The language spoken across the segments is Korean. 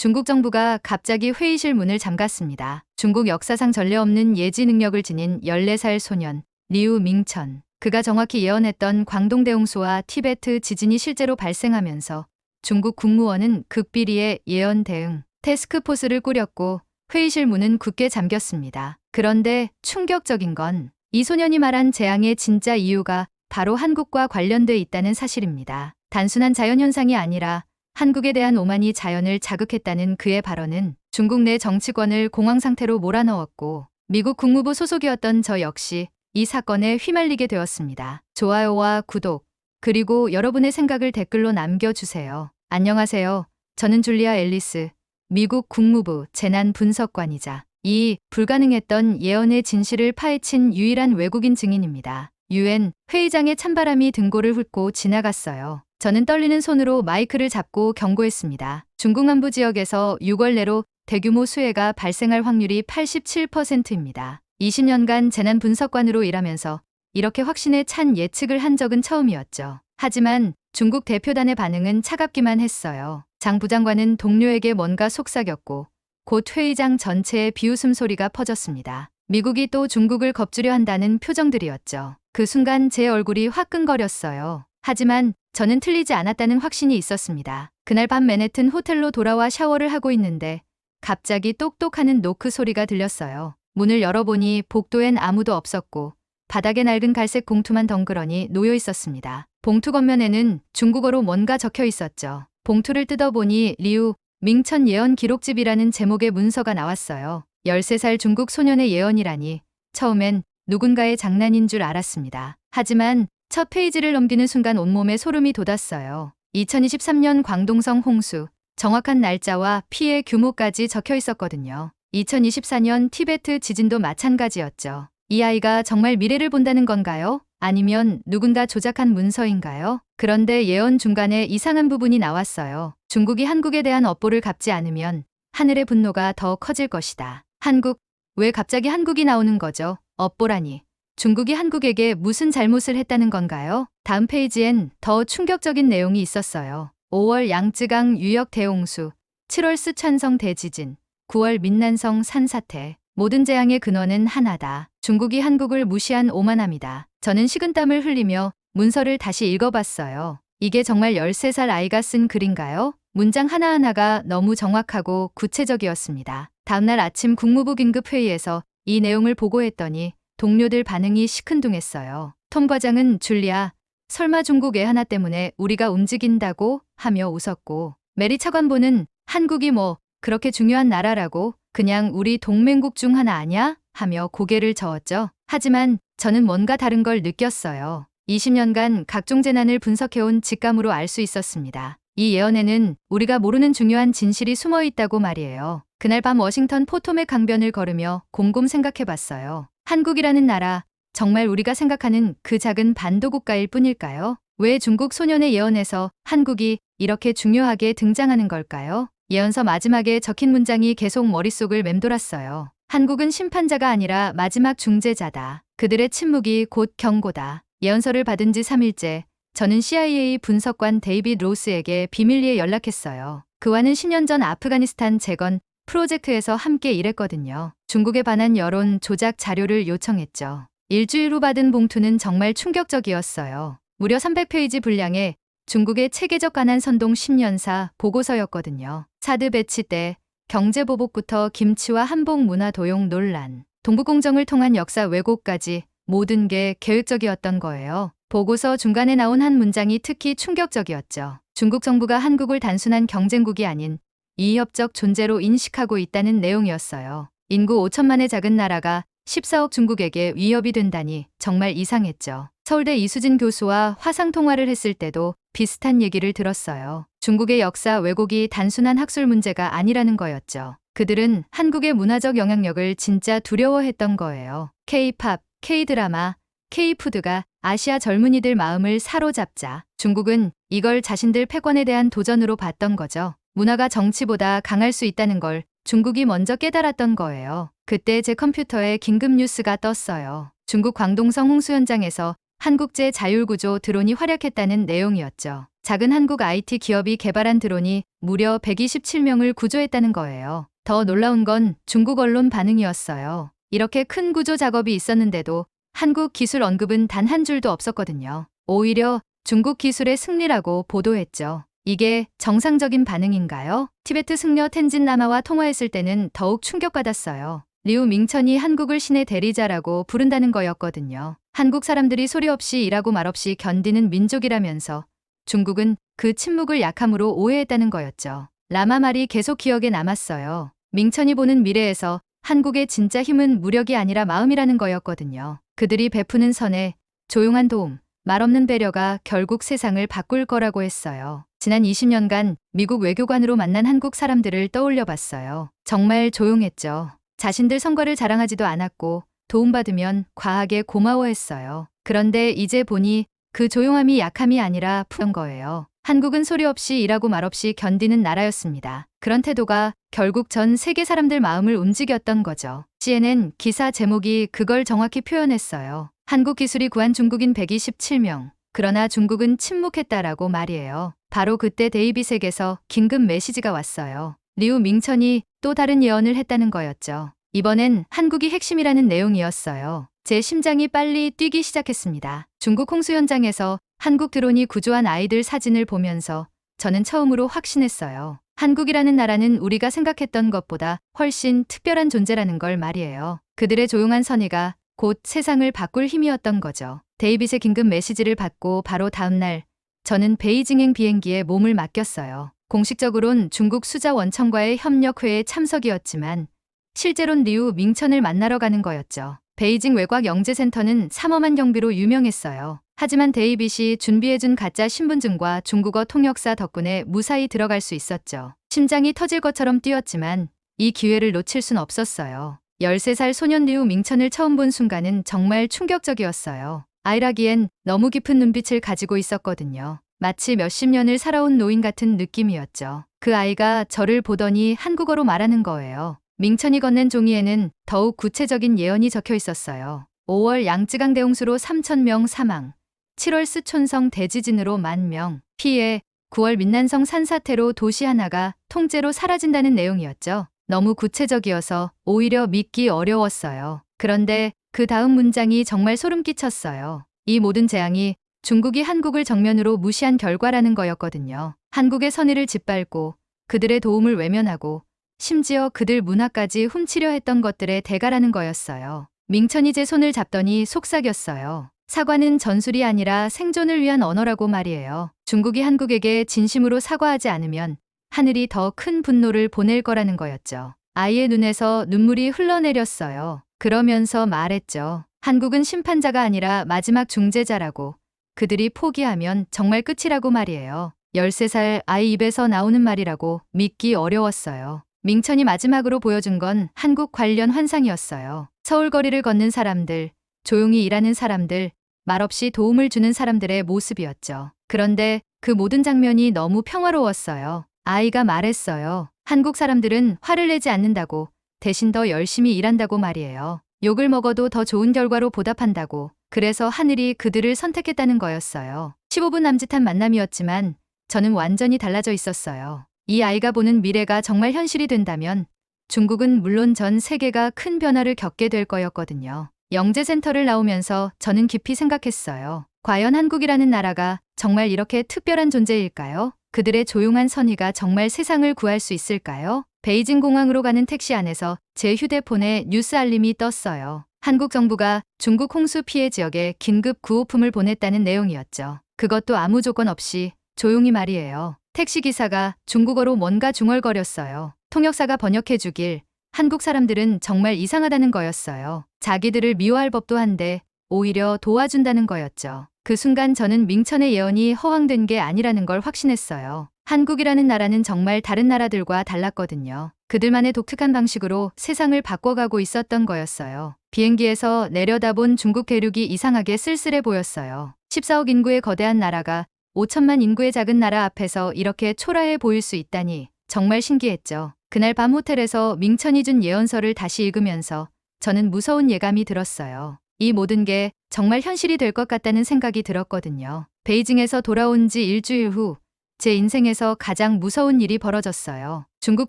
중국 정부가 갑자기 회의실 문을 잠갔습니다. 중국 역사상 전례 없는 예지 능력을 지닌 14살 소년 리우 밍천. 그가 정확히 예언했던 광동 대홍수와 티베트 지진이 실제로 발생하면서 중국 국무원은 극비리의 예언 대응 태스크포스를 꾸렸고 회의실 문은 굳게 잠겼습니다. 그런데 충격적인 건 이 소년이 말한 재앙의 진짜 이유가 바로 한국과 관련돼 있다는 사실입니다. 단순한 자연현상이 아니라 한국에 대한 오만이 자연을 자극했다는 그의 발언은 중국 내 정치권을 공황 상태로 몰아넣었고 미국 국무부 소속이었던 저 역시 이 사건에 휘말리게 되었습니다. 좋아요와 구독, 그리고 여러분의 생각을 댓글로 남겨주세요. 안녕하세요. 저는 줄리아 앨리스, 미국 국무부 재난분석관이자 이 불가능했던 예언의 진실을 파헤친 유일한 외국인 증인입니다. UN 회의장에 찬바람이 등골을 훑고 지나갔어요. 저는 떨리는 손으로 마이크를 잡고 경고했습니다. 중국 남부 지역에서 6월 내로 대규모 수해가 발생할 확률이 87%입니다. 20년간 재난 분석관으로 일하면서 이렇게 확신에 찬 예측을 한 적은 처음이었죠. 하지만 중국 대표단의 반응은 차갑기만 했어요. 장 부장관은 동료에게 뭔가 속삭였고 곧 회의장 전체에 비웃음 소리가 퍼졌습니다. 미국이 또 중국을 겁주려 한다는 표정들이었죠. 그 순간 제 얼굴이 화끈거렸어요. 하지만 저는 틀리지 않았다는 확신이 있었습니다. 그날 밤 맨해튼 호텔로 돌아와 샤워를 하고 있는데 갑자기 똑똑하는 노크 소리가 들렸어요. 문을 열어보니 복도엔 아무도 없었고 바닥에 낡은 갈색 봉투만 덩그러니 놓여 있었습니다. 봉투 겉면에는 중국어로 뭔가 적혀 있었죠. 봉투를 뜯어보니 리우 밍천 예언 기록집이라는 제목의 문서가 나왔어요. 13살 중국 소년의 예언이라니 처음엔 누군가의 장난인 줄 알았습니다. 하지만 첫 페이지를 넘기는 순간 온몸에 소름이 돋았어요. 2023년 광동성 홍수, 정확한 날짜와 피해 규모까지 적혀 있었거든요. 2024년 티베트 지진도 마찬가지였죠. 이 아이가 정말 미래를 본다는 건가요? 아니면 누군가 조작한 문서인가요? 그런데 예언 중간에 이상한 부분이 나왔어요. 중국이 한국에 대한 업보를 갚지 않으면 하늘의 분노가 더 커질 것이다. 한국, 왜 갑자기 한국이 나오는 거죠? 업보라니. 중국이 한국에게 무슨 잘못을 했다는 건가요? 다음 페이지엔 더 충격적인 내용이 있었어요. 5월 양쯔강 유역 대홍수, 7월 쓰촨성 대지진, 9월 민난성 산사태. 모든 재앙의 근원은 하나다. 중국이 한국을 무시한 오만함이다. 저는 식은땀을 흘리며 문서를 다시 읽어봤어요. 이게 정말 13살 아이가 쓴 글인가요? 문장 하나하나가 너무 정확하고 구체적이었습니다. 다음날 아침 국무부 긴급회의에서 이 내용을 보고했더니 동료들 반응이 시큰둥했어요. 톰 과장은 줄리아, 설마 중국 애 하나 때문에 우리가 움직인다고 하며 웃었고 메리 차관보는 한국이 뭐 그렇게 중요한 나라라고 그냥 우리 동맹국 중 하나 아냐? 하며 고개를 저었죠. 하지만 저는 뭔가 다른 걸 느꼈어요. 20년간 각종 재난을 분석해온 직감으로 알 수 있었습니다. 이 예언에는 우리가 모르는 중요한 진실이 숨어 있다고 말이에요. 그날 밤 워싱턴 포토맥 강변을 걸으며 곰곰 생각해봤어요. 한국이라는 나라, 정말 우리가 생각하는 그 작은 반도 국가일 뿐일까요? 왜 중국 소년의 예언에서 한국이 이렇게 중요하게 등장하는 걸까요? 예언서 마지막에 적힌 문장이 계속 머릿속을 맴돌았어요. 한국은 심판자가 아니라 마지막 중재자다. 그들의 침묵이 곧 경고다. 예언서를 받은 지 3일째, 저는 CIA 분석관 데이빗 로스에게 비밀리에 연락했어요. 그와는 10년 전 아프가니스탄 재건 프로젝트에서 함께 일했거든요. 중국에 관한 여론 조작 자료를 요청했죠. 일주일 후 받은 봉투는 정말 충격적이었어요. 무려 300페이지 분량의 중국의 체계적 가난 선동 10년사 보고서였거든요. 사드 배치 때 경제보복부터 김치와 한복 문화 도용 논란, 동북공정을 통한 역사 왜곡까지 모든 게 계획적이었던 거예요. 보고서 중간에 나온 한 문장이 특히 충격적이었죠. 중국 정부가 한국을 단순한 경쟁국이 아닌 이협적 존재로 인식하고 있다는 내용이었어요. 인구 5천만의 작은 나라가 14억 중국에게 위협이 된다니 정말 이상했죠. 서울대 이수진 교수와 화상통화를 했을 때도 비슷한 얘기를 들었어요. 중국의 역사 왜곡이 단순한 학술 문제가 아니라는 거였죠. 그들은 한국의 문화적 영향력을 진짜 두려워했던 거예요. K-팝, K-드라마, K-푸드가 아시아 젊은이들 마음을 사로잡자 중국은 이걸 자신들 패권에 대한 도전으로 봤던 거죠. 문화가 정치보다 강할 수 있다는 걸 중국이 먼저 깨달았던 거예요. 그때 제 컴퓨터에 긴급 뉴스가 떴어요. 중국 광동성 홍수 현장에서 한국제 자율구조 드론이 활약했다는 내용이었죠. 작은 한국 IT 기업이 개발한 드론이 무려 127명을 구조했다는 거예요. 더 놀라운 건 중국 언론 반응이었어요. 이렇게 큰 구조 작업이 있었는데도 한국 기술 언급은 단 한 줄도 없었거든요. 오히려 중국 기술의 승리라고 보도했죠. 이게 정상적인 반응인가요? 티베트 승려 텐진 라마와 통화했을 때는 더욱 충격받았어요. 리우 밍천이 한국을 신의 대리자라고 부른다는 거였거든요. 한국 사람들이 소리 없이 일하고 말없이 견디는 민족이라면서 중국은 그 침묵을 약함으로 오해했다는 거였죠. 라마 말이 계속 기억에 남았어요. 밍천이 보는 미래에서 한국의 진짜 힘은 무력이 아니라 마음이라는 거였거든요. 그들이 베푸는 선에 조용한 도움, 말없는 배려가 결국 세상을 바꿀 거라고 했어요. 지난 20년간 미국 외교관으로 만난 한국 사람들을 떠올려 봤어요. 정말 조용했죠. 자신들 성과를 자랑하지도 않았고 도움받으면 과하게 고마워했어요. 그런데 이제 보니 그 조용함이 약함이 아니라 푸른 거예요. 한국은 소리 없이 일하고 말없이 견디는 나라였습니다. 그런 태도가 결국 전 세계 사람들 마음을 움직였던 거죠. CNN 기사 제목이 그걸 정확히 표현했어요. 한국 기술이 구한 중국인 127명. 그러나 중국은 침묵했다라고 말이에요. 바로 그때 데이빗에게서 긴급 메시지가 왔어요. 리우 밍천이 또 다른 예언을 했다는 거였죠. 이번엔 한국이 핵심이라는 내용이었어요. 제 심장이 빨리 뛰기 시작했습니다. 중국 홍수 현장에서 한국 드론이 구조한 아이들 사진을 보면서 저는 처음으로 확신했어요. 한국이라는 나라는 우리가 생각했던 것보다 훨씬 특별한 존재라는 걸 말이에요. 그들의 조용한 선의가 곧 세상을 바꿀 힘이었던 거죠. 데이빗의 긴급 메시지를 받고 바로 다음 날 저는 베이징행 비행기에 몸을 맡겼어요. 공식적으론 중국 수자원청과의 협력회에 참석이었지만 실제론 리우 밍천을 만나러 가는 거였죠. 베이징 외곽영재센터는 삼엄한 경비로 유명했어요. 하지만 데이빗이 준비해준 가짜 신분증과 중국어 통역사 덕분에 무사히 들어갈 수 있었죠. 심장이 터질 것처럼 뛰었지만 이 기회를 놓칠 순 없었어요. 13살 소년 리우 밍천을 처음 본 순간은 정말 충격적이었어요. 아이라기엔 너무 깊은 눈빛을 가지고 있었거든요. 마치 몇십 년을 살아온 노인 같은 느낌이었죠. 그 아이가 저를 보더니 한국어로 말하는 거예요. 밍천이 건넨 종이에는 더욱 구체적인 예언이 적혀 있었어요. 5월 양쯔강 대홍수로 3,000명 사망, 7월 스촌성 대지진으로 10,000명 피해, 9월 민난성 산사태로 도시 하나가 통째로 사라진다는 내용이었죠. 너무 구체적이어서 오히려 믿기 어려웠어요. 그런데 그 다음 문장이 정말 소름 끼쳤어요. 이 모든 재앙이 중국이 한국을 정면으로 무시한 결과라는 거였거든요. 한국의 선의를 짓밟고 그들의 도움을 외면하고 심지어 그들 문화까지 훔치려 했던 것들의 대가라는 거였어요. 밍천이 제 손을 잡더니 속삭였어요. 사과는 전술이 아니라 생존을 위한 언어라고 말이에요. 중국이 한국에게 진심으로 사과하지 않으면 하늘이 더 큰 분노를 보낼 거라는 거였죠. 아이의 눈에서 눈물이 흘러내렸어요. 그러면서 말했죠. 한국은 심판자가 아니라 마지막 중재자라고. 그들이 포기하면 정말 끝이라고 말이에요. 13살 아이 입에서 나오는 말이라고 믿기 어려웠어요. 밍천이 마지막으로 보여준 건 한국 관련 환상이었어요. 서울 거리를 걷는 사람들, 조용히 일하는 사람들, 말없이 도움을 주는 사람들의 모습이었죠. 그런데 그 모든 장면이 너무 평화로웠어요. 아이가 말했어요. 한국 사람들은 화를 내지 않는다고, 대신 더 열심히 일한다고 말이에요. 욕을 먹어도 더 좋은 결과로 보답한다고. 그래서 하늘이 그들을 선택했다는 거였어요. 15분 남짓한 만남이었지만 저는 완전히 달라져 있었어요. 이 아이가 보는 미래가 정말 현실이 된다면 중국은 물론 전 세계가 큰 변화를 겪게 될 거였거든요. 영재센터를 나오면서 저는 깊이 생각했어요. 과연 한국이라는 나라가 정말 이렇게 특별한 존재일까요? 그들의 조용한 선의가 정말 세상을 구할 수 있을까요? 베이징 공항으로 가는 택시 안에서 제 휴대폰에 뉴스 알림이 떴어요. 한국 정부가 중국 홍수 피해 지역에 긴급 구호품을 보냈다는 내용이었죠. 그것도 아무 조건 없이 조용히 말이에요. 택시기사가 중국어로 뭔가 중얼거렸어요. 통역사가 번역해주길. 한국 사람들은 정말 이상하다는 거였어요. 자기들을 미워할 법도 한데 오히려 도와준다는 거였죠. 그 순간 저는 밍천의 예언이 허황된 게 아니라는 걸 확신했어요. 한국이라는 나라는 정말 다른 나라들과 달랐거든요. 그들만의 독특한 방식으로 세상을 바꿔가고 있었던 거였어요. 비행기에서 내려다본 중국 대륙이 이상하게 쓸쓸해 보였어요. 14억 인구의 거대한 나라가 5천만 인구의 작은 나라 앞에서 이렇게 초라해 보일 수 있다니 정말 신기했죠. 그날 밤 호텔에서 밍천이 준 예언서를 다시 읽으면서 저는 무서운 예감이 들었어요. 이 모든 게 정말 현실이 될 것 같다는 생각이 들었거든요. 베이징에서 돌아온 지 일주일 후 제 인생에서 가장 무서운 일이 벌어졌어요. 중국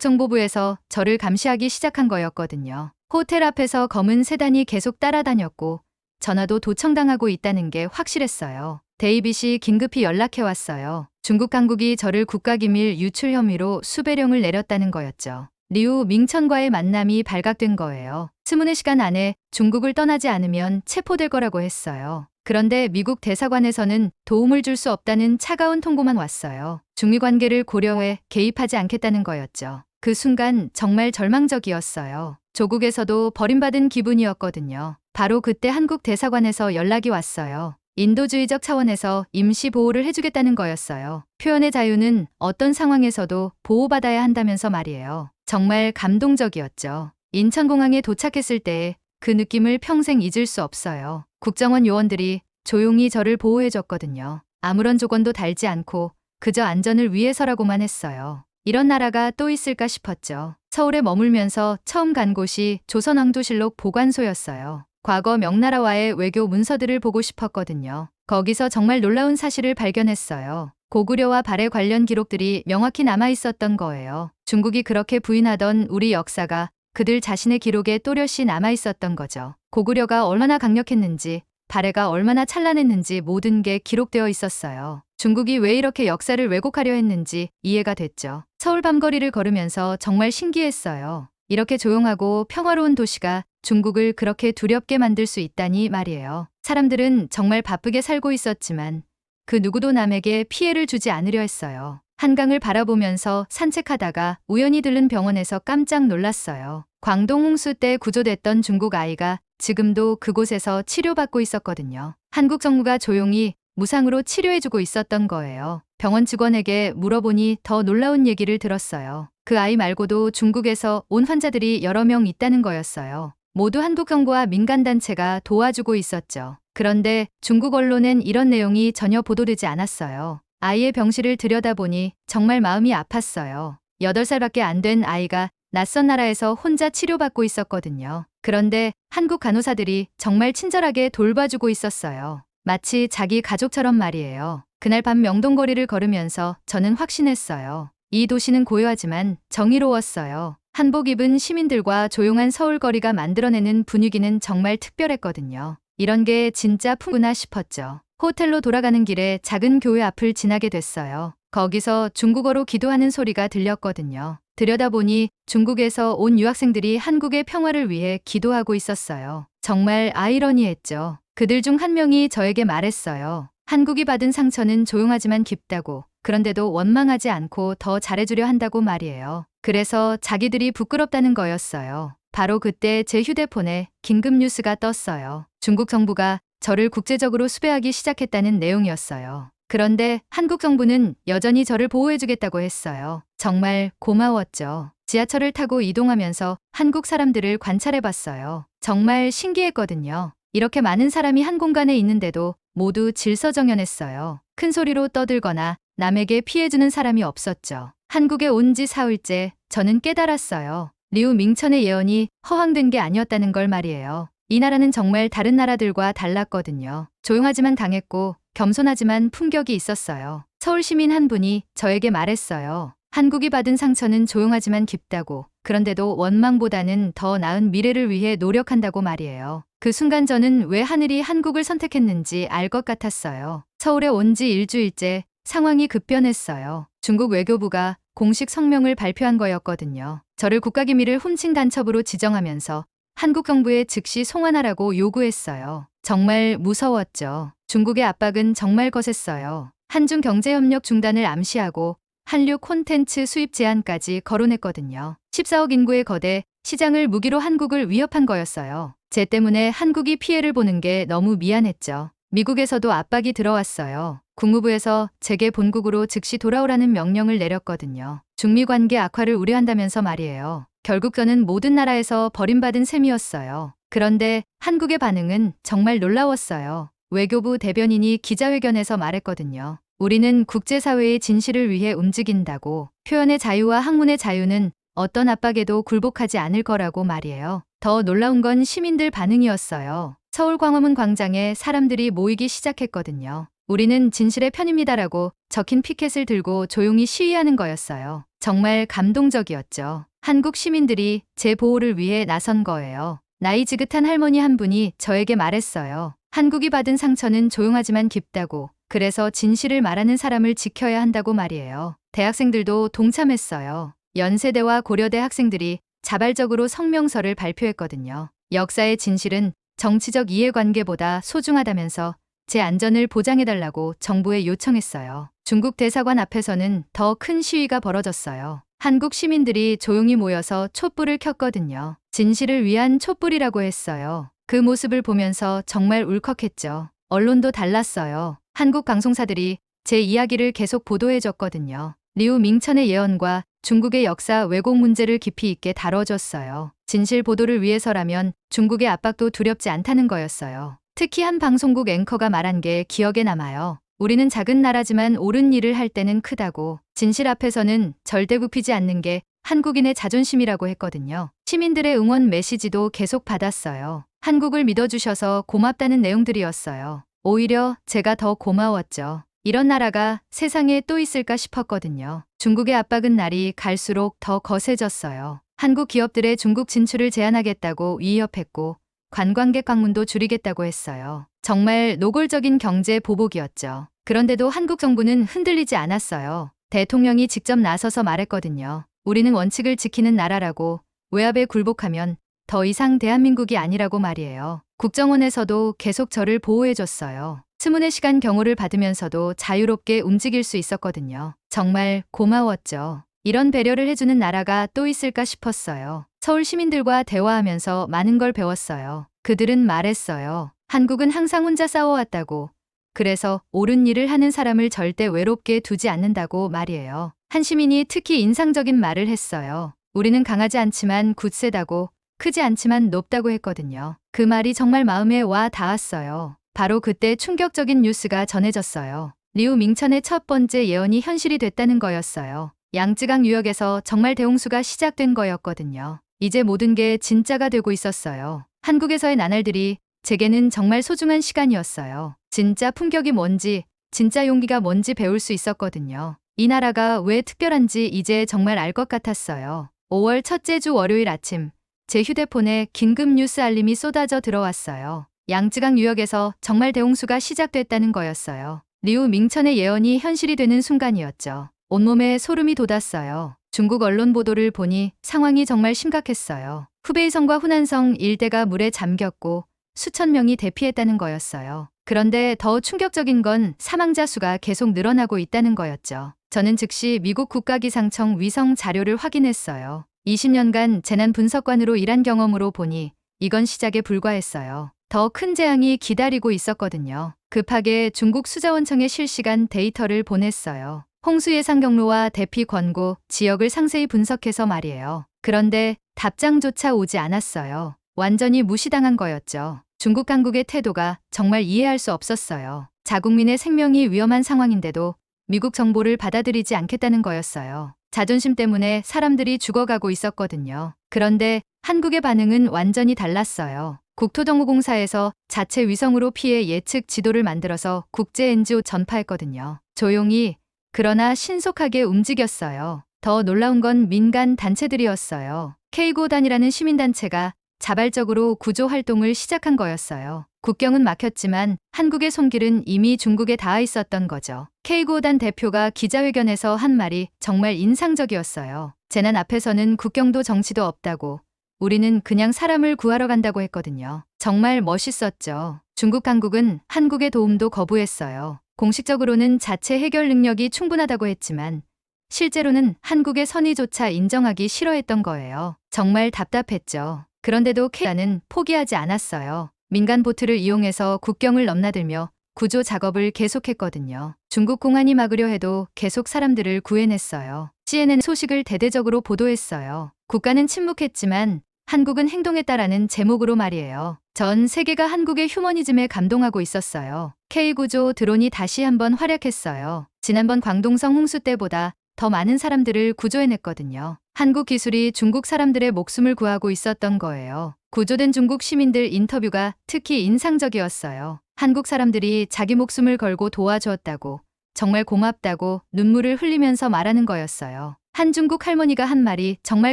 정보부에서 저를 감시하기 시작한 거였거든요. 호텔 앞에서 검은 세단이 계속 따라다녔고 전화도 도청당하고 있다는 게 확실했어요. 데이빗이 긴급히 연락해 왔어요. 중국 당국이 저를 국가기밀 유출 혐의로 수배령을 내렸다는 거였죠. 리우 밍천과의 만남이 발각된 거예요. 24시간 안에 중국을 떠나지 않으면 체포될 거라고 했어요. 그런데 미국 대사관에서는 도움을 줄 수 없다는 차가운 통보만 왔어요. 중미 관계를 고려해 개입하지 않겠다는 거였죠. 그 순간 정말 절망적이었어요. 조국에서도 버림받은 기분이었거든요. 바로 그때 한국 대사관에서 연락이 왔어요. 인도주의적 차원에서 임시 보호를 해주겠다는 거였어요. 표현의 자유는 어떤 상황에서도 보호받아야 한다면서 말이에요. 정말 감동적이었죠. 인천공항에 도착했을 때 그 느낌을 평생 잊을 수 없어요. 국정원 요원들이 조용히 저를 보호해줬거든요. 아무런 조건도 달지 않고 그저 안전을 위해서라고만 했어요. 이런 나라가 또 있을까 싶었죠. 서울에 머물면서 처음 간 곳이 조선왕조실록 보관소였어요. 과거 명나라와의 외교 문서들을 보고 싶었거든요. 거기서 정말 놀라운 사실을 발견했어요. 고구려와 발해 관련 기록들이 명확히 남아 있었던 거예요. 중국이 그렇게 부인하던 우리 역사가 그들 자신의 기록에 또렷이 남아 있었던 거죠. 고구려가 얼마나 강력했는지, 발해가 얼마나 찬란했는지 모든 게 기록되어 있었어요. 중국이 왜 이렇게 역사를 왜곡하려 했는지 이해가 됐죠. 서울 밤거리를 걸으면서 정말 신기했어요. 이렇게 조용하고 평화로운 도시가 중국을 그렇게 두렵게 만들 수 있다니 말이에요. 사람들은 정말 바쁘게 살고 있었지만 그 누구도 남에게 피해를 주지 않으려 했어요. 한강을 바라보면서 산책하다가 우연히 들른 병원에서 깜짝 놀랐어요. 광동 홍수 때 구조됐던 중국 아이가 지금도 그곳에서 치료받고 있었거든요. 한국 정부가 조용히 무상으로 치료해주고 있었던 거예요. 병원 직원에게 물어보니 더 놀라운 얘기를 들었어요. 그 아이 말고도 중국에서 온 환자들이 여러 명 있다는 거였어요. 모두 한국 정부와 민간단체가 도와주고 있었죠. 그런데 중국 언론엔 이런 내용이 전혀 보도되지 않았어요. 아이의 병실을 들여다보니 정말 마음이 아팠어요. 8살밖에 안 된 아이가 낯선 나라에서 혼자 치료받고 있었거든요. 그런데 한국 간호사들이 정말 친절하게 돌봐주고 있었어요. 마치 자기 가족처럼 말이에요. 그날 밤 명동거리를 걸으면서 저는 확신했어요. 이 도시는 고요하지만 정의로웠어요. 한복 입은 시민들과 조용한 서울거리가 만들어내는 분위기는 정말 특별했거든요. 이런 게 진짜 풍구나 싶었죠. 호텔로 돌아가는 길에 작은 교회 앞을 지나게 됐어요. 거기서 중국어로 기도하는 소리가 들렸거든요. 들여다보니 중국에서 온 유학생들이 한국의 평화를 위해 기도하고 있었어요. 정말 아이러니했죠. 그들 중 한 명이 저에게 말했어요. 한국이 받은 상처는 조용하지만 깊다고. 그런데도 원망하지 않고 더 잘해주려 한다고 말이에요. 그래서 자기들이 부끄럽다는 거였어요. 바로 그때 제 휴대폰에 긴급 뉴스가 떴어요. 중국 정부가 저를 국제적으로 수배하기 시작했다는 내용이었어요. 그런데 한국 정부는 여전히 저를 보호해주겠다고 했어요. 정말 고마웠죠. 지하철을 타고 이동하면서 한국 사람들을 관찰해봤어요. 정말 신기했거든요. 이렇게 많은 사람이 한 공간에 있는데도 모두 질서정연했어요. 큰 소리로 떠들거나 남에게 피해주는 사람이 없었죠. 한국에 온 지 사흘째 저는 깨달았어요. 리우 밍천의 예언이 허황된 게 아니었다는 걸 말이에요. 이 나라는 정말 다른 나라들과 달랐거든요. 조용하지만 강했고 겸손하지만 품격이 있었어요. 서울 시민 한 분이 저에게 말했어요. 한국이 받은 상처는 조용하지만 깊다고. 그런데도 원망보다는 더 나은 미래를 위해 노력한다고 말이에요. 그 순간 저는 왜 하늘이 한국을 선택했는지 알 것 같았어요. 서울에 온 지 일주일째 상황이 급변했어요. 중국 외교부가 공식 성명을 발표한 거였거든요. 저를 국가기밀을 훔친 간첩으로 지정하면서 한국 정부에 즉시 송환하라고 요구했어요. 정말 무서웠죠. 중국의 압박은 정말 거셌어요. 한중 경제협력 중단을 암시하고 한류 콘텐츠 수입 제한까지 거론했거든요. 14억 인구의 거대 시장을 무기로 한국을 위협한 거였어요. 제 때문에 한국이 피해를 보는 게 너무 미안했죠. 미국에서도 압박이 들어왔어요. 국무부에서 제게 본국으로 즉시 돌아오라는 명령을 내렸거든요. 중미 관계 악화를 우려한다면서 말이에요. 결국 저는 모든 나라에서 버림받은 셈이었어요. 그런데 한국의 반응은 정말 놀라웠어요. 외교부 대변인이 기자회견에서 말했거든요. 우리는 국제사회의 진실을 위해 움직인다고. 표현의 자유와 학문의 자유는 어떤 압박에도 굴복하지 않을 거라고 말이에요. 더 놀라운 건 시민들 반응이었어요. 서울 광화문 광장에 사람들이 모이기 시작했거든요. 우리는 진실의 편입니다라고 적힌 피켓을 들고 조용히 시위하는 거였어요. 정말 감동적이었죠. 한국 시민들이 제 보호를 위해 나선 거예요. 나이 지긋한 할머니 한 분이 저에게 말했어요. 한국이 받은 상처는 조용하지만 깊다고. 그래서 진실을 말하는 사람을 지켜야 한다고 말이에요. 대학생들도 동참했어요. 연세대와 고려대 학생들이 자발적으로 성명서를 발표했거든요. 역사의 진실은 정치적 이해관계보다 소중하다면서 제 안전을 보장해달라고 정부에 요청했어요. 중국 대사관 앞에서는 더 큰 시위가 벌어졌어요. 한국 시민들이 조용히 모여서 촛불을 켰거든요. 진실을 위한 촛불이라고 했어요. 그 모습을 보면서 정말 울컥했죠. 언론도 달랐어요. 한국 방송사들이 제 이야기를 계속 보도해줬거든요. 리우 밍천의 예언과 중국의 역사 왜곡 문제를 깊이 있게 다뤄줬어요. 진실 보도를 위해서라면 중국의 압박도 두렵지 않다는 거였어요. 특히 한 방송국 앵커가 말한 게 기억에 남아요. 우리는 작은 나라지만 옳은 일을 할 때는 크다고. 진실 앞에서는 절대 굽히지 않는 게 한국인의 자존심이라고 했거든요. 시민들의 응원 메시지도 계속 받았어요. 한국을 믿어주셔서 고맙다는 내용들이었어요. 오히려 제가 더 고마웠죠. 이런 나라가 세상에 또 있을까 싶었거든요. 중국의 압박은 날이 갈수록 더 거세졌어요. 한국 기업들의 중국 진출을 제한하겠다고 위협했고 관광객 방문도 줄이겠다고 했어요. 정말 노골적인 경제 보복이었죠. 그런데도 한국 정부는 흔들리지 않았어요. 대통령이 직접 나서서 말했거든요. 우리는 원칙을 지키는 나라라고. 외압에 굴복하면 더 이상 대한민국이 아니라고 말이에요. 국정원에서도 계속 저를 보호해줬어요. 스문의 시간 경호를 받으면서도 자유롭게 움직일 수 있었거든요. 정말 고마웠죠. 이런 배려를 해주는 나라가 또 있을까 싶었어요. 서울 시민들과 대화하면서 많은 걸 배웠어요. 그들은 말했어요. 한국은 항상 혼자 싸워왔다고. 그래서 옳은 일을 하는 사람을 절대 외롭게 두지 않는다고 말이에요. 한 시민이 특히 인상적인 말을 했어요. 우리는 강하지 않지만 굳세다고, 크지 않지만 높다고 했거든요. 그 말이 정말 마음에 와 닿았어요. 바로 그때 충격적인 뉴스가 전해졌어요. 리우 밍천의 첫 번째 예언이 현실이 됐다는 거였어요. 양쯔강 유역에서 정말 대홍수가 시작된 거였거든요. 이제 모든 게 진짜가 되고 있었어요. 한국에서의 나날들이 제게는 정말 소중한 시간이었어요. 진짜 품격이 뭔지, 진짜 용기가 뭔지 배울 수 있었거든요. 이 나라가 왜 특별한지 이제 정말 알 것 같았어요. 5월 첫째 주 월요일 아침, 제 휴대폰에 긴급 뉴스 알림이 쏟아져 들어왔어요. 양쯔강 유역에서 정말 대홍수가 시작됐다는 거였어요. 리우 밍천의 예언이 현실이 되는 순간이었죠. 온몸에 소름이 돋았어요. 중국 언론 보도를 보니 상황이 정말 심각했어요. 후베이성과 후난성 일대가 물에 잠겼고 수천 명이 대피했다는 거였어요. 그런데 더 충격적인 건 사망자 수가 계속 늘어나고 있다는 거였죠. 저는 즉시 미국 국가기상청 위성 자료를 확인했어요. 20년간 재난 분석관으로 일한 경험으로 보니 이건 시작에 불과했어요. 더 큰 재앙이 기다리고 있었거든요. 급하게 중국 수자원청에 실시간 데이터를 보냈어요. 홍수 예상 경로와 대피 권고, 지역을 상세히 분석해서 말이에요. 그런데 답장조차 오지 않았어요. 완전히 무시당한 거였죠. 중국 당국의 태도가 정말 이해할 수 없었어요. 자국민의 생명이 위험한 상황인데도 미국 정보를 받아들이지 않겠다는 거였어요. 자존심 때문에 사람들이 죽어가고 있었거든요. 그런데 한국의 반응은 완전히 달랐어요. 국토정보공사에서 자체 위성으로 피해 예측 지도를 만들어서 국제 NGO 전파했거든요. 조용히, 그러나 신속하게 움직였어요. 더 놀라운 건 민간 단체들이었어요. K고단이라는 시민단체가 자발적으로 구조 활동을 시작한 거였어요. 국경은 막혔지만 한국의 손길은 이미 중국에 닿아 있었던 거죠. K고단 대표가 기자회견에서 한 말이 정말 인상적이었어요. 재난 앞에서는 국경도 정치도 없다고. 우리는 그냥 사람을 구하러 간다고 했거든요. 정말 멋있었죠. 중국 당국은 한국의 도움도 거부했어요. 공식적으로는 자체 해결 능력이 충분하다고 했지만 실제로는 한국의 선의조차 인정하기 싫어했던 거예요. 정말 답답했죠. 그런데도 K단은 포기하지 않았어요. 민간 보트를 이용해서 국경을 넘나들며 구조 작업을 계속했거든요. 중국 공안이 막으려 해도 계속 사람들을 구해냈어요. CNN 소식을 대대적으로 보도했어요. 국가는 침묵했지만 한국은 행동했다라는 제목으로 말이에요. 전 세계가 한국의 휴머니즘에 감동하고 있었어요. K구조 드론이 다시 한번 활약했어요. 지난번 광동성 홍수 때보다 더 많은 사람들을 구조해냈거든요. 한국 기술이 중국 사람들의 목숨을 구하고 있었던 거예요. 구조된 중국 시민들 인터뷰가 특히 인상적이었어요. 한국 사람들이 자기 목숨을 걸고 도와주었다고, 정말 고맙다고 눈물을 흘리면서 말하는 거였어요. 한 중국 할머니가 한 말이 정말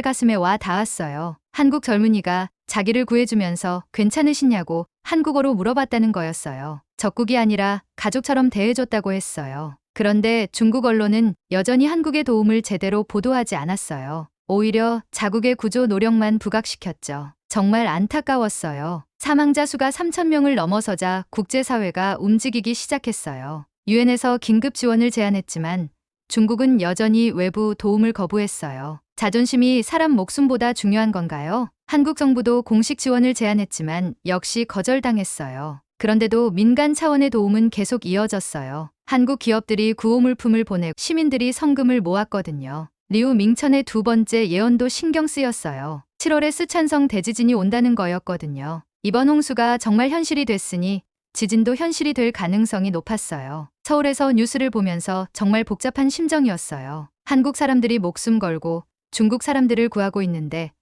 가슴에 와 닿았어요. 한국 젊은이가 자기를 구해주면서 괜찮으시냐고 한국어로 물어봤다는 거였어요. 적국이 아니라 가족처럼 대해줬다고 했어요. 그런데 중국 언론은 여전히 한국의 도움을 제대로 보도하지 않았어요. 오히려 자국의 구조 노력만 부각시켰죠. 정말 안타까웠어요. 사망자 수가 3,000명을 넘어서자 국제사회가 움직이기 시작했어요. 유엔에서 긴급 지원을 제안했지만 중국은 여전히 외부 도움을 거부했어요. 자존심이 사람 목숨보다 중요한 건가요? 한국 정부도 공식 지원을 제안했지만 역시 거절당했어요. 그런데도 민간 차원의 도움은 계속 이어졌어요. 한국 기업들이 구호물품을 보내고 시민들이 성금을 모았거든요. 리우 밍천의 두 번째 예언도 신경 쓰였어요. 7월에 쓰촨성 대지진이 온다는 거였거든요. 이번 홍수가 정말 현실이 됐으니 지진도 현실이 될 가능성이 높았어요. 서울에서 뉴스를 보면서 정말 복잡한 심정이었어요. 한국 사람들이 목숨 걸고 중국 사람들을 구하고 있는데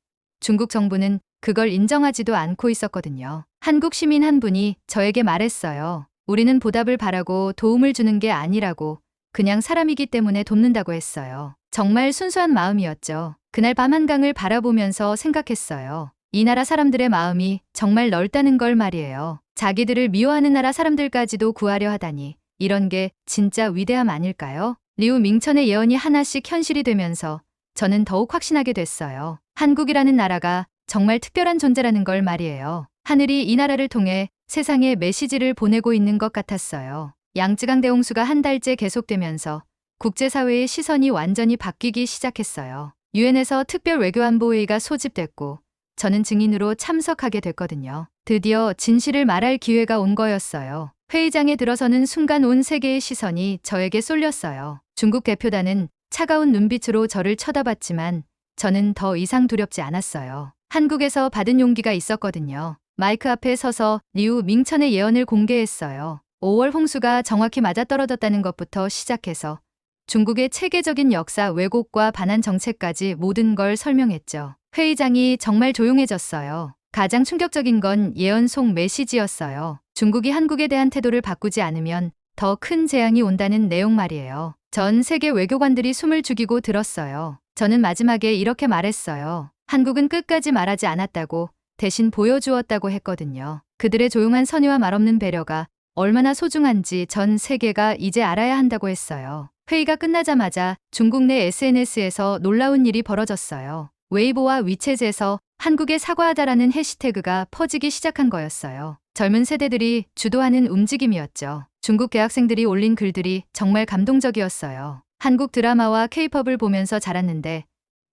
중국 정부는 그걸 인정하지도 않고 있었거든요. 한국 시민 한 분이 저에게 말했어요. 우리는 보답을 바라고 도움을 주는 게 아니라고, 그냥 사람이기 때문에 돕는다고 했어요. 정말 순수한 마음이었죠. 그날 밤 한강을 바라보면서 생각했어요. 이 나라 사람들의 마음이 정말 넓다는 걸 말이에요. 자기들을 미워하는 나라 사람들까지도 구하려 하다니, 이런 게 진짜 위대함 아닐까요? 리우 밍천의 예언이 하나씩 현실이 되면서 저는 더욱 확신하게 됐어요. 한국이라는 나라가 정말 특별한 존재라는 걸 말이에요. 하늘이 이 나라를 통해 세상에 메시지를 보내고 있는 것 같았어요. 양쯔강 대홍수가 한 달째 계속되면서 국제사회의 시선이 완전히 바뀌기 시작했어요. 유엔에서 특별 외교안보회의가 소집됐고 저는 증인으로 참석하게 됐거든요. 드디어 진실을 말할 기회가 온 거였어요. 회의장에 들어서는 순간 온 세계의 시선이 저에게 쏠렸어요. 중국 대표단은 차가운 눈빛으로 저를 쳐다봤지만 저는 더 이상 두렵지 않았어요. 한국에서 받은 용기가 있었거든요. 마이크 앞에 서서 리우 밍천의 예언을 공개했어요. 5월 홍수가 정확히 맞아떨어졌다는 것부터 시작해서 중국의 체계적인 역사 왜곡과 반환 정책까지 모든 걸 설명했죠. 회의장이 정말 조용해졌어요. 가장 충격적인 건 예언 속 메시지였어요. 중국이 한국에 대한 태도를 바꾸지 않으면 더 큰 재앙이 온다는 내용 말이에요. 전 세계 외교관들이 숨을 죽이고 들었어요. 저는 마지막에 이렇게 말했어요. 한국은 끝까지 말하지 않았다고, 대신 보여주었다고 했거든요. 그들의 조용한 선의와 말없는 배려가 얼마나 소중한지 전 세계가 이제 알아야 한다고 했어요. 회의가 끝나자마자 중국 내 SNS에서 놀라운 일이 벌어졌어요. 웨이보와 위챗에서 한국에 사과하다라는 해시태그가 퍼지기 시작한 거였어요. 젊은 세대들이 주도하는 움직임이었죠. 중국 대학생들이 올린 글들이 정말 감동적이었어요. 한국 드라마와 케이팝을 보면서 자랐는데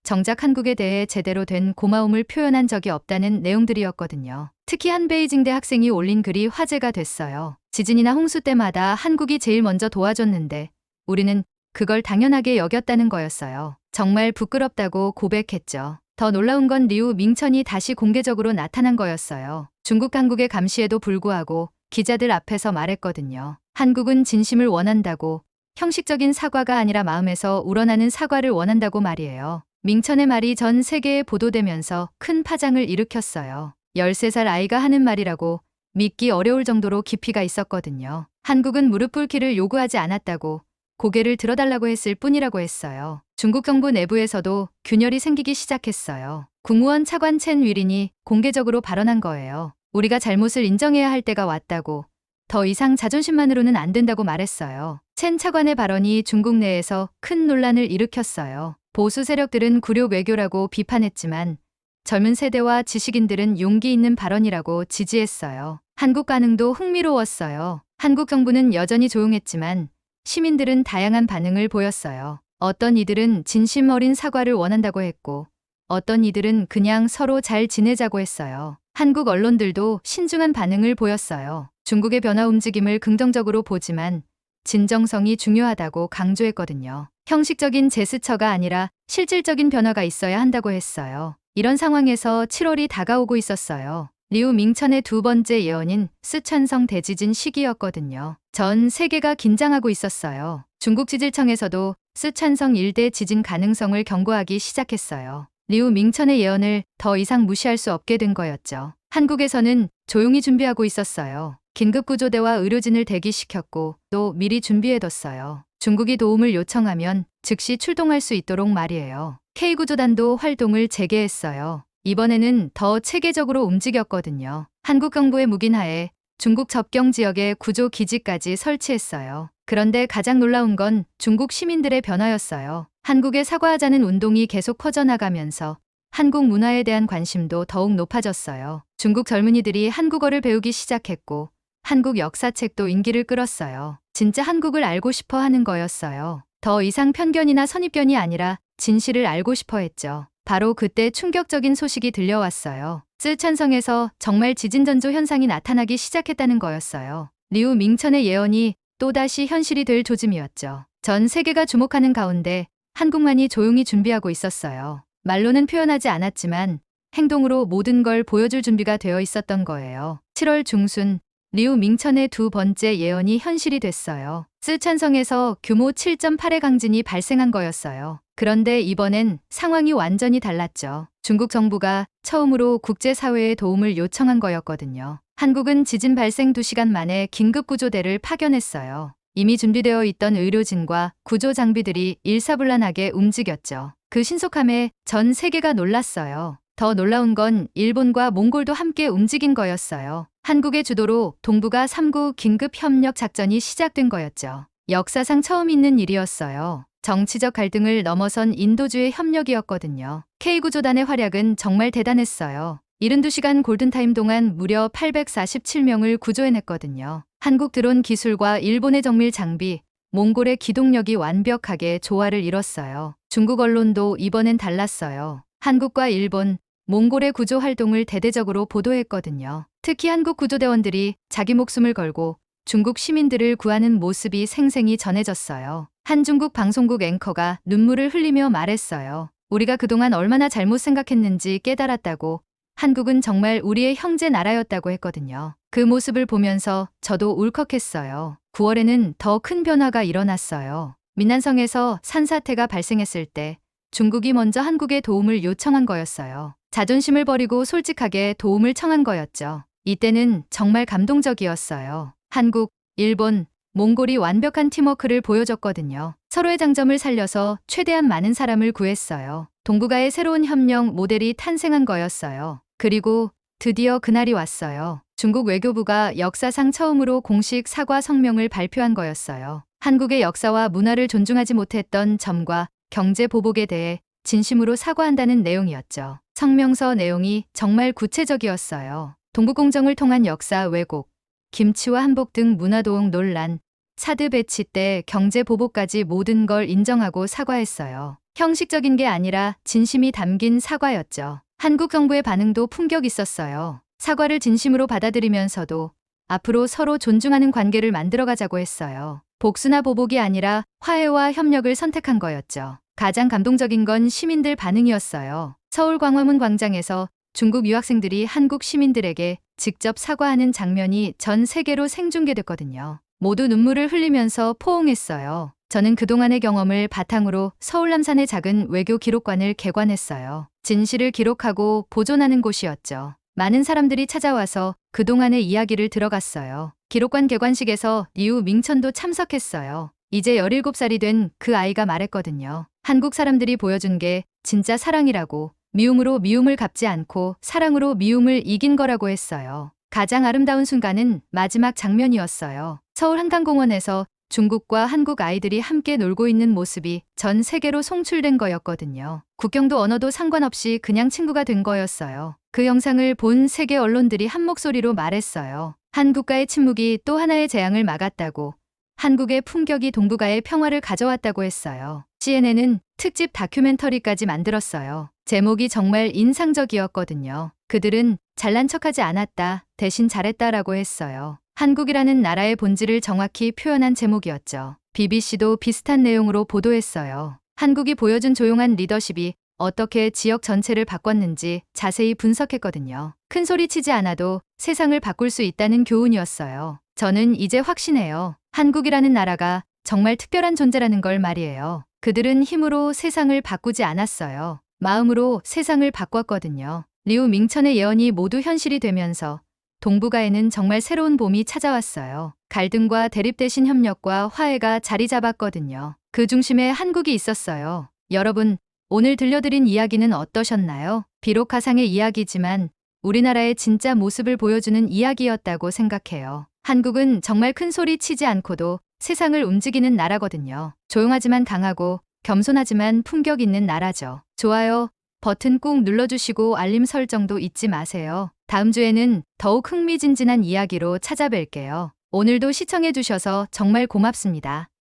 정작 한국에 대해 제대로 된 고마움을 표현한 적이 없다는 내용들이었거든요. 특히 한 베이징대 학생이 올린 글이 화제가 됐어요. 지진이나 홍수 때마다 한국이 제일 먼저 도와줬는데 우리는 그걸 당연하게 여겼다는 거였어요. 정말 부끄럽다고 고백했죠. 더 놀라운 건 리우 밍천이 다시 공개적으로 나타난 거였어요. 중국 당국의 감시에도 불구하고 기자들 앞에서 말했거든요. 한국은 진심을 원한다고, 형식적인 사과가 아니라 마음에서 우러나는 사과를 원한다고 말이에요. 밍천의 말이 전 세계에 보도되면서 큰 파장을 일으켰어요. 13살 아이가 하는 말이라고 믿기 어려울 정도로 깊이가 있었거든요. 한국은 무릎 꿇기를 요구하지 않았다고, 고개를 들어달라고 했을 뿐이라고 했어요. 중국 정부 내부에서도 균열이 생기기 시작했어요. 국무원 차관 첸 위린이 공개적으로 발언한 거예요. 우리가 잘못을 인정해야 할 때가 왔다고, 더 이상 자존심만으로는 안 된다고 말했어요. 첸 차관의 발언이 중국 내에서 큰 논란을 일으켰어요. 보수 세력들은 굴욕 외교라고 비판했지만 젊은 세대와 지식인들은 용기 있는 발언이라고 지지했어요. 한국 반응도 흥미로웠어요. 한국 정부는 여전히 조용했지만 시민들은 다양한 반응을 보였어요. 어떤 이들은 진심 어린 사과를 원한다고 했고 어떤 이들은 그냥 서로 잘 지내자고 했어요. 한국 언론들도 신중한 반응을 보였어요. 중국의 변화 움직임을 긍정적으로 보지만 진정성이 중요하다고 강조했거든요. 형식적인 제스처가 아니라 실질적인 변화가 있어야 한다고 했어요. 이런 상황에서 7월이 다가오고 있었어요. 리우 밍천의 두 번째 예언인 쓰촨성 대지진 시기였거든요. 전 세계가 긴장하고 있었어요. 중국 지질청에서도 쓰촨성 일대 지진 가능성을 경고하기 시작했어요. 리우 밍천의 예언을 더 이상 무시할 수 없게 된 거였죠. 한국에서는 조용히 준비하고 있었어요. 긴급구조대와 의료진을 대기시켰고 또 미리 준비해뒀어요. 중국이 도움을 요청하면 즉시 출동할 수 있도록 말이에요. K구조단도 활동을 재개했어요. 이번에는 더 체계적으로 움직였거든요. 한국 정부의 묵인하에 중국 접경 지역에 구조 기지까지 설치했어요. 그런데 가장 놀라운 건 중국 시민들의 변화였어요. 한국에 사과하자는 운동이 계속 퍼져나가면서 한국 문화에 대한 관심도 더욱 높아졌어요. 중국 젊은이들이 한국어를 배우기 시작했고 한국 역사책도 인기를 끌었어요. 진짜 한국을 알고 싶어 하는 거였어요. 더 이상 편견이나 선입견이 아니라 진실을 알고 싶어 했죠. 바로 그때 충격적인 소식이 들려왔어요. 쓰촨성에서 정말 지진전조 현상이 나타나기 시작했다는 거였어요. 리우 밍천의 예언이 또다시 현실이 될 조짐이었죠. 전 세계가 주목하는 가운데 한국만이 조용히 준비하고 있었어요. 말로는 표현하지 않았지만 행동으로 모든 걸 보여줄 준비가 되어 있었던 거예요. 7월 중순 리우 밍천의 두 번째 예언이 현실이 됐어요. 쓰촨성에서 규모 7.8의 강진이 발생한 거였어요. 그런데 이번엔 상황이 완전히 달랐죠. 중국 정부가 처음으로 국제사회의 도움을 요청한 거였거든요. 한국은 지진 발생 2시간 만에 긴급구조대를 파견했어요. 이미 준비되어 있던 의료진과 구조 장비들이 일사불란하게 움직였죠. 그 신속함에 전 세계가 놀랐어요. 더 놀라운 건 일본과 몽골도 함께 움직인 거였어요. 한국의 주도로 동북아 3구 긴급협력 작전이 시작된 거였죠. 역사상 처음 있는 일이었어요. 정치적 갈등을 넘어선 인도주의 협력이었거든요. K구조단의 활약은 정말 대단했어요. 72시간 골든타임 동안 무려 847명을 구조해냈거든요. 한국 드론 기술과 일본의 정밀 장비, 몽골의 기동력이 완벽하게 조화를 이뤘어요. 중국 언론도 이번엔 달랐어요. 한국과 일본, 몽골의 구조 활동을 대대적으로 보도했거든요. 특히 한국 구조대원들이 자기 목숨을 걸고 중국 시민들을 구하는 모습이 생생히 전해졌어요. 한 중국 방송국 앵커가 눈물을 흘리며 말했어요. 우리가 그동안 얼마나 잘못 생각했는지 깨달았다고. 한국은 정말 우리의 형제 나라였다고 했거든요. 그 모습을 보면서 저도 울컥했어요. 9월에는 더 큰 변화가 일어났어요. 민난성에서 산사태가 발생했을 때 중국이 먼저 한국에 도움을 요청한 거였어요. 자존심을 버리고 솔직하게 도움을 청한 거였죠. 이때는 정말 감동적이었어요. 한국, 일본, 몽골이 완벽한 팀워크를 보여줬거든요. 서로의 장점을 살려서 최대한 많은 사람을 구했어요. 동북아의 새로운 협력 모델이 탄생한 거였어요. 그리고 드디어 그날이 왔어요. 중국 외교부가 역사상 처음으로 공식 사과 성명을 발표한 거였어요. 한국의 역사와 문화를 존중하지 못했던 점과 경제 보복에 대해 진심으로 사과한다는 내용이었죠. 성명서 내용이 정말 구체적이었어요. 동북공정을 통한 역사 왜곡, 김치와 한복 등 문화도용 논란, 사드 배치 때 경제 보복까지 모든 걸 인정하고 사과했어요. 형식적인 게 아니라 진심이 담긴 사과였죠. 한국 정부의 반응도 품격 있었어요. 사과를 진심으로 받아들이면서도 앞으로 서로 존중하는 관계를 만들어가자고 했어요. 복수나 보복이 아니라 화해와 협력을 선택한 거였죠. 가장 감동적인 건 시민들 반응이었어요. 서울 광화문 광장에서 중국 유학생들이 한국 시민들에게 직접 사과하는 장면이 전 세계로 생중계됐거든요. 모두 눈물을 흘리면서 포옹했어요. 저는 그동안의 경험을 바탕으로 서울 남산의 작은 외교 기록관을 개관했어요. 진실을 기록하고 보존하는 곳이었죠. 많은 사람들이 찾아와서 그동안의 이야기를 들어갔어요. 기록관 개관식에서 리우 밍천도 참석했어요. 이제 17살이 된 그 아이가 말했거든요. 한국 사람들이 보여준 게 진짜 사랑이라고, 미움으로 미움을 갚지 않고 사랑으로 미움을 이긴 거라고 했어요. 가장 아름다운 순간은 마지막 장면이었어요. 서울 한강공원에서 중국과 한국 아이들이 함께 놀고 있는 모습이 전 세계로 송출된 거였거든요. 국경도 언어도 상관없이 그냥 친구가 된 거였어요. 그 영상을 본 세계 언론들이 한 목소리로 말했어요. 한국과의 침묵이 또 하나의 재앙을 막았다고. 한국의 품격이 동북아의 평화를 가져왔다고 했어요. CNN은 특집 다큐멘터리까지 만들었어요. 제목이 정말 인상적이었거든요. 그들은 잘난 척하지 않았다, 대신 잘했다라고 했어요. 한국이라는 나라의 본질을 정확히 표현한 제목이었죠. BBC도 비슷한 내용으로 보도했어요. 한국이 보여준 조용한 리더십이 어떻게 지역 전체를 바꿨는지 자세히 분석했거든요. 큰 소리 치지 않아도 세상을 바꿀 수 있다는 교훈이었어요. 저는 이제 확신해요. 한국이라는 나라가 정말 특별한 존재라는 걸 말이에요. 그들은 힘으로 세상을 바꾸지 않았어요. 마음으로 세상을 바꿨거든요. 리우 밍천의 예언이 모두 현실이 되면서 동북아에는 정말 새로운 봄이 찾아왔어요. 갈등과 대립 대신 협력과 화해가 자리 잡았거든요. 그 중심에 한국이 있었어요. 여러분, 오늘 들려드린 이야기는 어떠셨나요? 비록 가상의 이야기지만 우리나라의 진짜 모습을 보여주는 이야기였다고 생각해요. 한국은 정말 큰 소리 치지 않고도 세상을 움직이는 나라거든요. 조용하지만 강하고 겸손하지만 품격 있는 나라죠. 좋아요 버튼 꾹 눌러주시고 알림 설정도 잊지 마세요. 다음 주에는 더욱 흥미진진한 이야기로 찾아뵐게요. 오늘도 시청해주셔서 정말 고맙습니다.